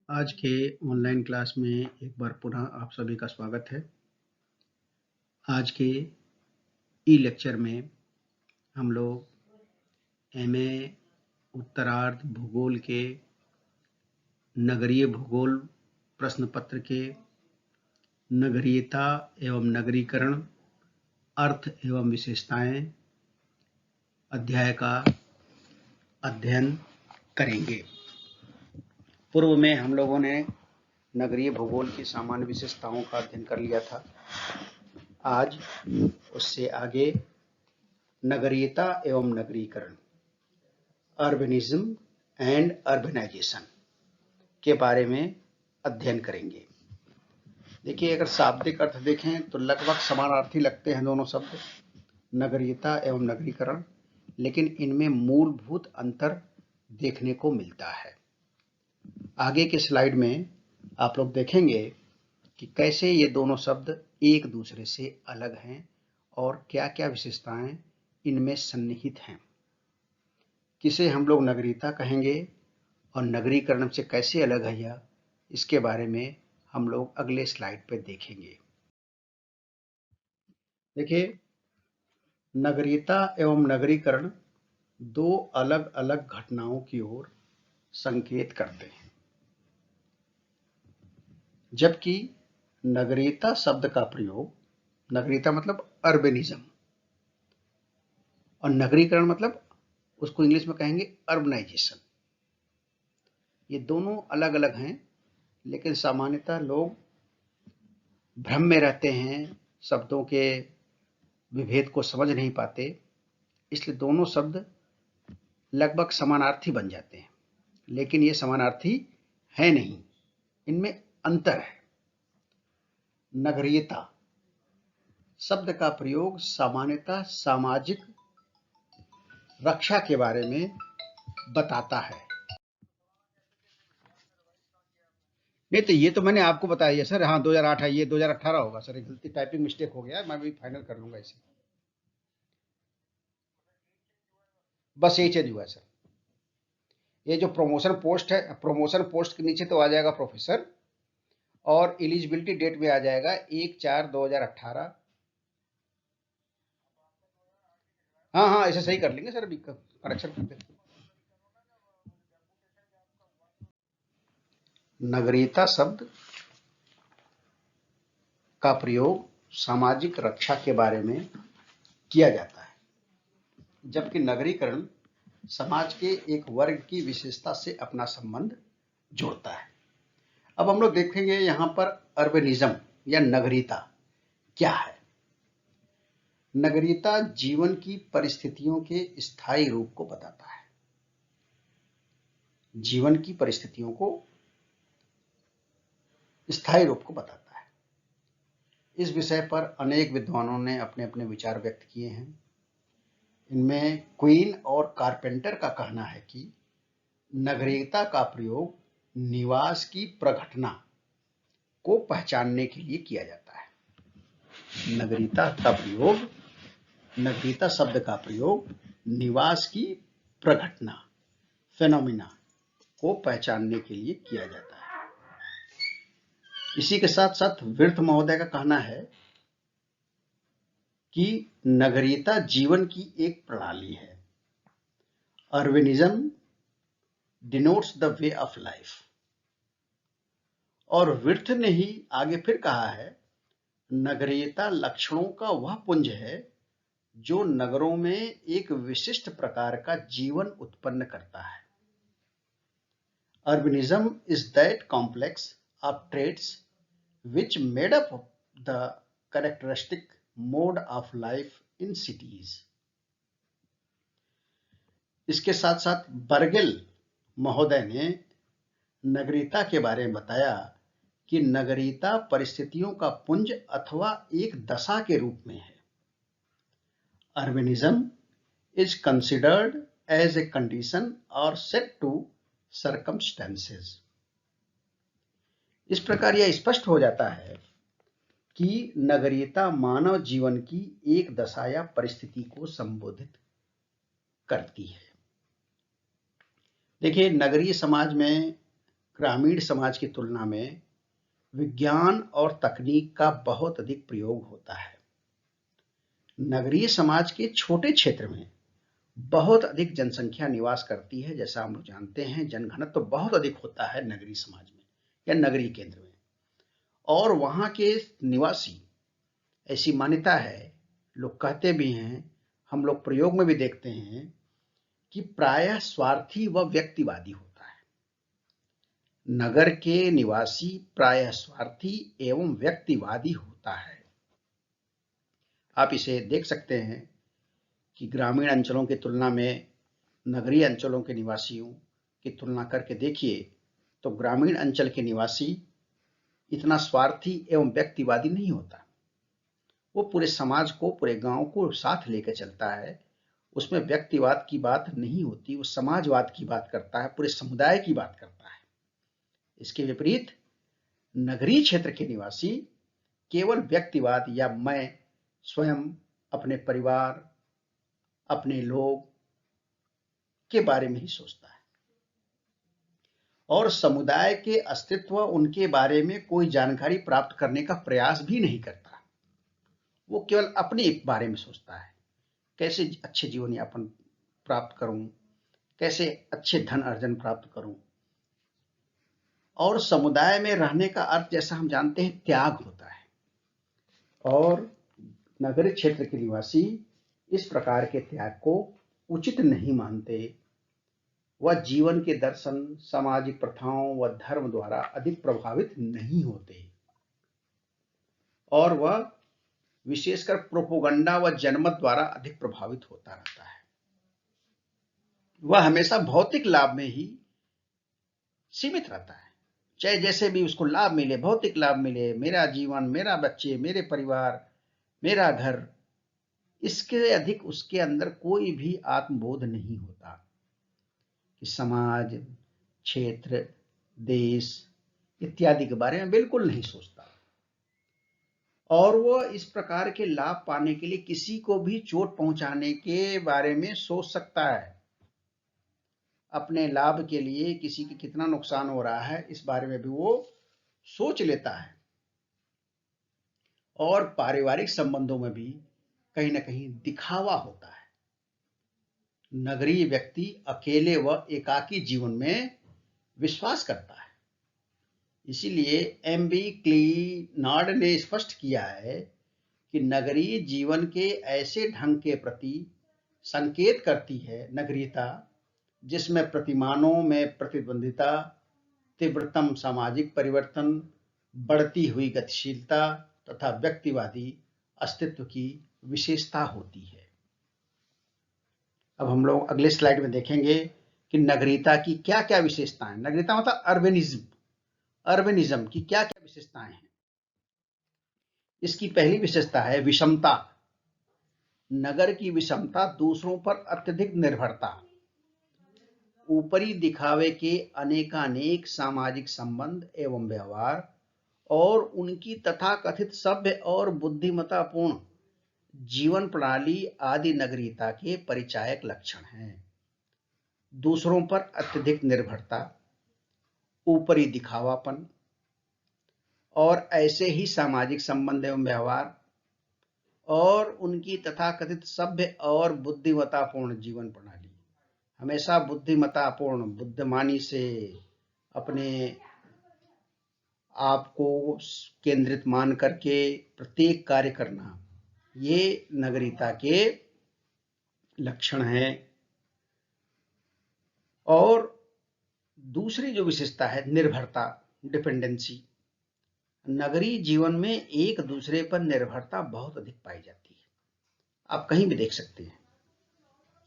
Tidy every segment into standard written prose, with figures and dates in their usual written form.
आज के online class में एक बार पुनः आप सभी का स्वागत है। आज के ई लेक्चर में हम लोग एमए उत्तरार्ध भूगोल के नगरीय भूगोल प्रश्न पत्र के नगरीयता एवं नगरीकरण, अर्थ एवं विशेषताएं अध्याय का अध्ययन करेंगे। पूर्व में हम लोगों ने नगरीय भूगोल की सामान्य विशेषताओं का अध्ययन कर लिया था। आज उससे आगे नगरीयता एवं नगरीकरण, अर्बनिज्म एंड अर्बनाइजेशन के बारे में अध्ययन करेंगे। देखिए, अगर शाब्दिक अर्थ देखें तो लगभग समानार्थी लगते हैं दोनों शब्द, नगरीयता एवं नगरीकरण, लेकिन इनमें मूलभूत अंतर देखने को मिलता है। आगे के स्लाइड में आप लोग देखेंगे कि कैसे ये दोनों शब्द एक दूसरे से अलग हैं और क्या क्या विशेषताएं इनमें सन्निहित हैं। किसे हम लोग नगरीयता कहेंगे और नगरीकरण से कैसे अलग है यह, इसके बारे में हम लोग अगले स्लाइड पर देखेंगे। देखिए, नगरीयता एवं नगरीकरण दो अलग अलग घटनाओं की ओर संकेत करते हैं, जबकि नगरीयता शब्द का प्रयोग, नगरीयता मतलब अर्बनिज्म और नगरीकरण मतलब उसको इंग्लिश में कहेंगे अर्बनाइजेशन। ये दोनों अलग अलग हैं, लेकिन सामान्यतः लोग भ्रम में रहते हैं, शब्दों के विभेद को समझ नहीं पाते, इसलिए दोनों शब्द लगभग समानार्थी बन जाते हैं, लेकिन ये समानार्थी है नहीं, इनमें अंतर है। नगरीयता शब्द का प्रयोग सामान्यतः सामाजिक रक्षा के बारे में बताता है। नहीं तो ये तो मैंने आपको बताया है सर। हाँ, 2008 है, ये 2018 होगा सर। एक गलती, टाइपिंग मिस्टेक हो गया, मैं भी फाइनल कर लूंगा इसे। बस यही चेंज हुआ है सर। ये जो प्रमोशन पोस्ट है, प्रमोशन पोस्ट के नीचे तो आ जाएगा प्रोफेसर, और एलिजिबिलिटी डेट में आ जाएगा 1/4/2018। हाँ हाँ, ऐसे सही कर लेंगे सर, अभी करेक्शन करते। नगरीयता शब्द का प्रयोग सामाजिक रक्षा के बारे में किया जाता है, जबकि नगरीकरण समाज के एक वर्ग की विशेषता से अपना संबंध जोड़ता है। अब हम लोग देखेंगे यहाँ पर अर्बनिज्म या नगरीयता क्या है। नगरीयता जीवन की परिस्थितियों के स्थायी रूप को बताता है। जीवन की परिस्थितियों को स्थायी रूप को बताता है। इस विषय पर अनेक विद्वानों ने अपने अपने विचार व्यक्त किए हैं। इनमें क्वीन और कारपेंटर का कहना है कि नगरीयता का प्रयोग निवास की प्रघटना को पहचानने के लिए किया जाता है। नगरीयता शब्द का प्रयोग निवास की प्रघटना, फेनोमिना को पहचानने के लिए किया जाता है। इसी के साथ साथ विर्थ महोदय का कहना है कि नगरीयता जीवन की एक प्रणाली है। Urbanism denotes the way of life. और विर्थ ने ही आगे फिर कहा है, नगरीयता लक्षणों का वह पुंज है जो नगरों में एक विशिष्ट प्रकार का जीवन उत्पन्न करता है। Urbanism is that complex of traits which made up the characteristic mode of life in cities. इसके साथ साथ बर्गेल महोदय ने नगरीयता के बारे में बताया कि नगरीयता परिस्थितियों का पुंज अथवा एक दशा के रूप में है। Urbanism is considered as a condition or set to circumstances. इस प्रकार यह स्पष्ट हो जाता है कि नगरीयता मानव जीवन की एक दशा या परिस्थिति को संबोधित करती है। देखिए, नगरीय समाज में ग्रामीण समाज की तुलना में विज्ञान और तकनीक का बहुत अधिक प्रयोग होता है। नगरीय समाज के छोटे क्षेत्र में बहुत अधिक जनसंख्या निवास करती है। जैसा हम लोग जानते हैं, जनघनत्व तो बहुत अधिक होता है नगरीय समाज में या नगरीय केंद्र में, और वहां के निवासी, ऐसी मान्यता है, लोग कहते भी हैं, हम लोग प्रयोग में भी देखते हैं कि प्रायः स्वार्थी व व्यक्तिवादी होता है। नगर के निवासी प्रायः स्वार्थी एवं व्यक्तिवादी होता है। आप इसे देख सकते हैं कि ग्रामीण अंचलों की तुलना में नगरीय अंचलों के निवासियों की तुलना करके देखिए तो ग्रामीण अंचल के निवासी इतना स्वार्थी एवं व्यक्तिवादी नहीं होता। वो पूरे समाज को, पूरे गांव को साथ लेकर चलता है। उसमें व्यक्तिवाद की बात नहीं होती, वो समाजवाद की बात करता है, पूरे समुदाय की बात करता है। इसके विपरीत नगरीय क्षेत्र के निवासी केवल व्यक्तिवाद या मैं, स्वयं, अपने परिवार, अपने लोग के बारे में ही सोचता है, और समुदाय के अस्तित्व, उनके बारे में कोई जानकारी प्राप्त करने का प्रयास भी नहीं करता। वो केवल अपने बारे में सोचता है, कैसे अच्छे जीवन यापन प्राप्त करूं, कैसे अच्छे धन अर्जन प्राप्त करूं। और समुदाय में रहने का अर्थ, जैसा हम जानते हैं, त्याग होता है, और नगरीय क्षेत्र के निवासी इस प्रकार के त्याग को उचित नहीं मानते। वह जीवन के दर्शन, सामाजिक प्रथाओं व धर्म द्वारा अधिक प्रभावित नहीं होते, और वह विशेषकर प्रोपोगंडा व जनमत द्वारा अधिक प्रभावित होता रहता है। वह हमेशा भौतिक लाभ में ही सीमित रहता है, चाहे जैसे भी उसको लाभ मिले, भौतिक लाभ मिले, मेरा जीवन, मेरा बच्चे, मेरे परिवार, मेरा घर, इसके अधिक उसके अंदर कोई भी आत्मबोध नहीं होता कि समाज, क्षेत्र, देश इत्यादि के बारे में बिल्कुल नहीं सोचता। और वह इस प्रकार के लाभ पाने के लिए किसी को भी चोट पहुंचाने के बारे में सोच सकता है। अपने लाभ के लिए किसी के कितना नुकसान हो रहा है, इस बारे में भी वो सोच लेता है। और पारिवारिक संबंधों में भी कहीं ना कहीं दिखावा होता है। नगरीय व्यक्ति अकेले व एकाकी जीवन में विश्वास करता है। इसीलिए एम.बी. क्लीनार्ड ने स्पष्ट किया है कि नगरीय जीवन के ऐसे ढंग के प्रति संकेत करती है नगरीयता जिसमें प्रतिमानों में प्रतिद्वंदिता, तीव्रतम सामाजिक परिवर्तन, बढ़ती हुई गतिशीलता तथा व्यक्तिवादी अस्तित्व की विशेषता होती है। अब हम लोग अगले स्लाइड में देखेंगे कि नगरीयता की क्या क्या विशेषताएं। नगरीयता मतलब अर्बनिज्म की क्या क्या विशेषताएं हैं। इसकी पहली विशेषता है विषमता। नगर की विषमता, दूसरों पर अत्यधिक निर्भरता, ऊपरी दिखावे के अनेकानेक सामाजिक संबंध एवं व्यवहार और उनकी तथाकथित सभ्य और बुद्धिमत्तापूर्ण जीवन प्रणाली आदि नगरीयता के परिचायक लक्षण हैं। दूसरों पर अत्यधिक निर्भरता, ऊपरी दिखावापन और ऐसे ही सामाजिक संबंध एवं व्यवहार और उनकी तथाकथित सभ्य और बुद्धिमत्तापूर्ण जीवन प्रणाली। हमेशा बुद्धिमत्तापूर्ण, बुद्धिमानी से अपने आप को केंद्रित मान करके प्रत्येक कार्य करना, ये नगरीयता के लक्षण हैं। और दूसरी जो विशेषता है निर्भरता, डिपेंडेंसी। नगरीय जीवन में एक दूसरे पर निर्भरता बहुत अधिक पाई जाती है। आप कहीं भी देख सकते हैं,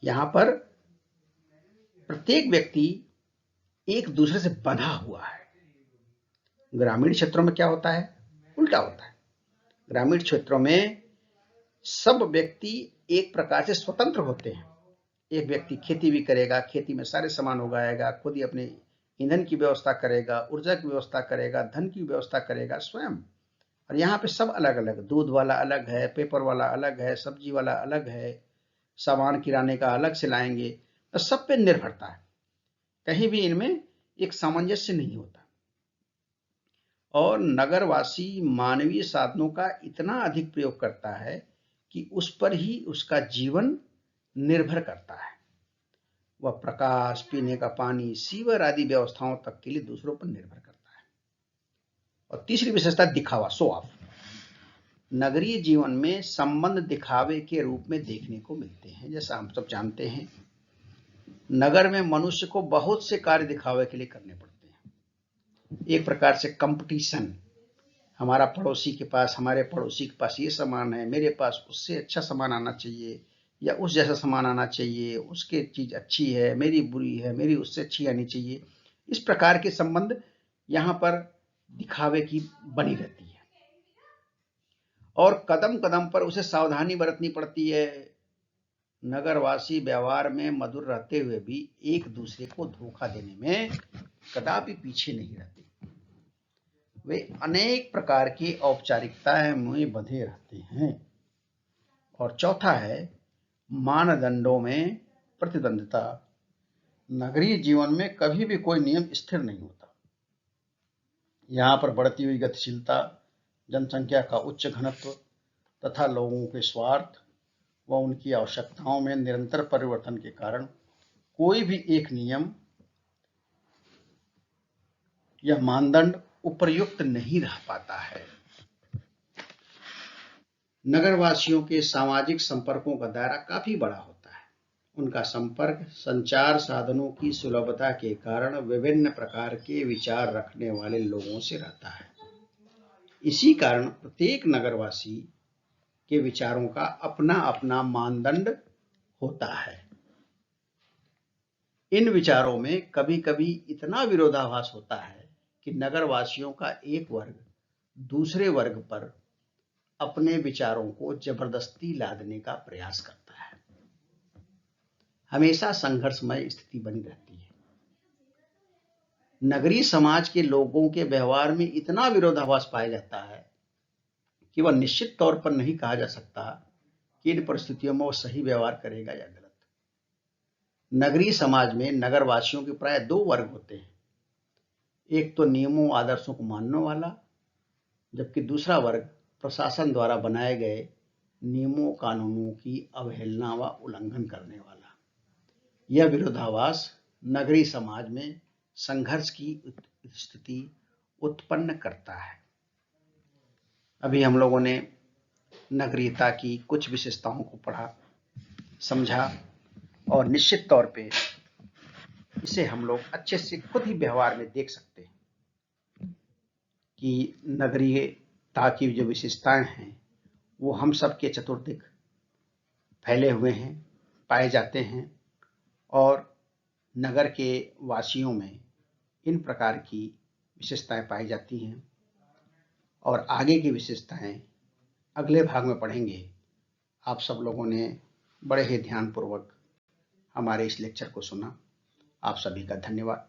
यहां पर प्रत्येक व्यक्ति एक दूसरे से बंधा हुआ है। ग्रामीण क्षेत्रों में क्या होता है? उल्टा होता है। ग्रामीण क्षेत्रों में सब व्यक्ति एक प्रकार से स्वतंत्र होते हैं। एक व्यक्ति खेती भी करेगा, खेती में सारे सामान उगाएगा, खुद ही अपने ईंधन की व्यवस्था करेगा, ऊर्जा की व्यवस्था करेगा, धन की व्यवस्था करेगा स्वयं। और यहाँ पे सब अलग अलग, दूध वाला अलग है, पेपर वाला अलग है, सब्जी वाला अलग है, सामान किराने का अलग से लाएंगे, तो सब पे निर्भरता है। कहीं भी इनमें एक सामंजस्य नहीं होता और नगरवासी मानवीय साधनों का इतना अधिक प्रयोग करता है कि उस पर ही उसका जीवन निर्भर करता है। वह प्रकाश, पीने का पानी, सीवर आदि व्यवस्थाओं तक के लिए दूसरों पर निर्भर करता है। और तीसरी विशेषता दिखावा, शो ऑफ। नगरीय जीवन में संबंध दिखावे के रूप में देखने को मिलते हैं। जैसा हम सब जानते हैं, नगर में मनुष्य को बहुत से कार्य दिखावे के लिए करने पड़ते हैं। एक प्रकार से कंपटीशन, हमारा पड़ोसी के पास, हमारे पड़ोसी के पास ये सामान है, मेरे पास उससे अच्छा सामान आना चाहिए या उस जैसा सामान आना चाहिए, उसके चीज अच्छी है, मेरी बुरी है, मेरी उससे अच्छी आनी चाहिए। इस प्रकार के संबंध यहाँ पर दिखावे की बनी रहती है और कदम कदम पर उसे सावधानी बरतनी पड़ती है। नगरवासी व्यवहार में मधुर रहते हुए भी एक दूसरे को धोखा देने में कदापि पीछे नहीं रहते। वे अनेक प्रकार की औपचारिकताएं में बंधे रहते हैं। और चौथा है मानदंडों में प्रतिद्वंद्विता। नगरीय जीवन में कभी भी कोई नियम स्थिर नहीं होता। यहाँ पर बढ़ती हुई गतिशीलता, जनसंख्या का उच्च घनत्व तथा लोगों के स्वार्थ व उनकी आवश्यकताओं में निरंतर परिवर्तन के कारण कोई भी एक नियम या मानदंड उपयुक्त नहीं रह पाता है। नगरवासियों के सामाजिक संपर्कों का दायरा काफी बड़ा होता है। उनका संपर्क संचार साधनों की सुलभता के कारण विभिन्न प्रकार के विचार रखने वाले लोगों से रहता है। इसी कारण प्रत्येक नगरवासी के विचारों का अपना अपना मानदंड होता है। इन विचारों में कभी कभी इतना विरोधाभास होता है कि नगरवासियों का एक वर्ग दूसरे वर्ग पर अपने विचारों को जबरदस्ती लादने का प्रयास करता है। हमेशा संघर्षमय स्थिति बनी रहती है। नगरीय समाज के लोगों के व्यवहार में इतना विरोधाभास पाया जाता है कि वह निश्चित तौर पर नहीं कहा जा सकता कि इन परिस्थितियों में वह सही व्यवहार करेगा या गलत। नगरीय समाज में नगरवासियों के प्राय दो वर्ग होते हैं। एक तो नियमों आदर्शों को मानने वाला, जबकि दूसरा वर्ग प्रशासन द्वारा बनाए गए नियमों कानूनों की अवहेलना व उल्लंघन करने वाला। यह विरोधाभास नगरीय समाज में संघर्ष की स्थिति उत्पन्न करता है। अभी हम लोगों ने नगरीयता की कुछ विशेषताओं को पढ़ा, समझा और निश्चित तौर पे इसे हम लोग अच्छे से खुद ही व्यवहार में देख सकते हैं कि नगरीयता की जो विशेषताएं हैं वो हम सब के चतुर्दिक फैले हुए हैं, पाए जाते हैं और नगर के वासियों में इन प्रकार की विशेषताएं पाई जाती हैं। और आगे की विशेषताएं अगले भाग में पढ़ेंगे। आप सब लोगों ने बड़े ही ध्यानपूर्वक हमारे इस लेक्चर को सुना। आप सभी का धन्यवाद।